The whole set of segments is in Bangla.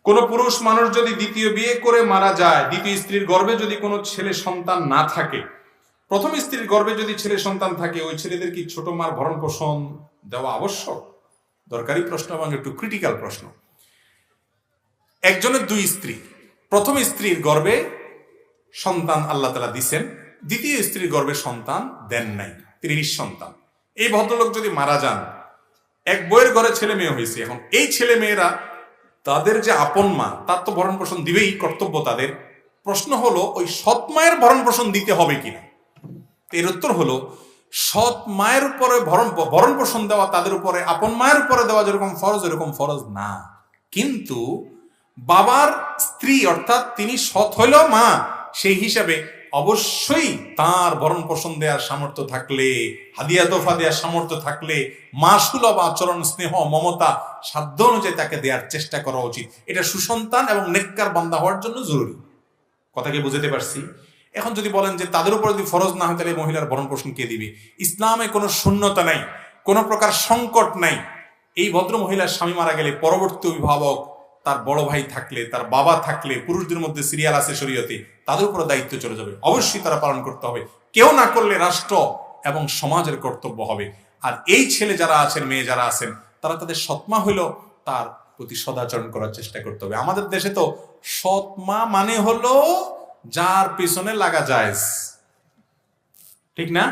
কোন পুরুষ মানুষ যদি দ্বিতীয় বিয়ে করে মারা যায়, দ্বিতীয় স্ত্রীর গর্ভে যদি কোনো ছেলে সন্তান না থাকে, প্রথম স্ত্রীর গর্ভে যদি ছেলে সন্তান থাকে, ওই ছেলেদের কি ছোট মার ভরণ পোষণ দেওয়া আবশ্যক? দরকারি প্রশ্ন এবং একটু ক্রিটিক্যাল প্রশ্ন। একজনের দুই স্ত্রী, প্রথম স্ত্রীর গর্ভে সন্তান আল্লাহ তাআলা দিছেন, দ্বিতীয় স্ত্রীর গর্ভে সন্তান দেন নাই, তিনি নিঃসন্তান। এই ভদ্রলোক যদি মারা যান, এক বইয়ের ঘরে ছেলে মেয়ে হয়েছে, এখন এই ছেলে মেয়েরা তাদের যে আপন মা, তার তো ভরণ পোষণ দিবেই, কর্তব্য তাদের। প্রশ্ন হলো ওই সৎ মায়ের ভরণ পোষণ দিতে হবে কিনা। এর উত্তর হলো সৎ মায়ের উপরে ভরণ পোষণ দেওয়া তাদের উপরে আপন মায়ের উপরে দেওয়া যেরকম ফরজ, এরকম ফরজ না। কিন্তু বাবার স্ত্রী অর্থাৎ তিনি সৎ হইল মা, সেই হিসাবে অবশ্যই তার ভরণ পোষণ দেওয়ার সামর্থ্য থাকলে, হাদিয়া তোফা দেওয়ার সামর্থ্য থাকলে, মা সুলভ আচরণ, স্নেহ, মমতা সাধ্য অনুযায়ী তাকে দেওয়ার চেষ্টা করা উচিত। এটা সুসন্তান এবং নেককার বান্দা হওয়ার জন্য জরুরি। কথা কি বুঝতে পারছি? এখন যদি বলেন যে তাদের উপর যদি ফরজ না হয়, তাহলে মহিলার ভরণ পোষণ কে দিবে? ইসলামে কোনো শূন্যতা নাই, কোনো প্রকার সংকট নাই। এই ভদ্র মহিলার স্বামী মারা গেলে পরবর্তী অভিভাবক, তার বড় ভাই থাকলে, তার বাবা থাকলে, পুরুষদের মধ্যে সিরিয়াল আছে শরীয়তে, তাদের উপর দায়িত্ব চলে যাবে, অবশ্যই তারা পালন করতে হবে। কেউ না করলে রাষ্ট্র এবং সমাজের কর্তব্য হবে। আর এই ছেলে যারা আছেন, মেয়ে যারা আছেন, তারা তাদের সৎমা হইল তার প্রতি সদাচরণ করার চেষ্টা করতে হবে। আমাদের দেশে তো সৎমা মানে হলো যার পিছনে লাগা জায়েজ, ঠিক না?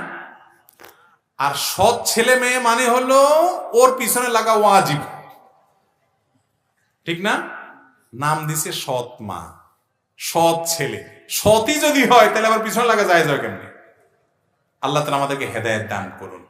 আর সৎ ছেলে মেয়ে মানে হলো ওর পিছনে লাগা ওয়াজিব, ঠিক না? নাম দিছে সৎ মা, সৎ ছেলে। সৎই যদি হয় তাহলে আবার পিছনে লাগা জায়েজ হয় কেমনে? আল্লাহ তাআলা আমাদেরকে হেদায়েত দান করুন।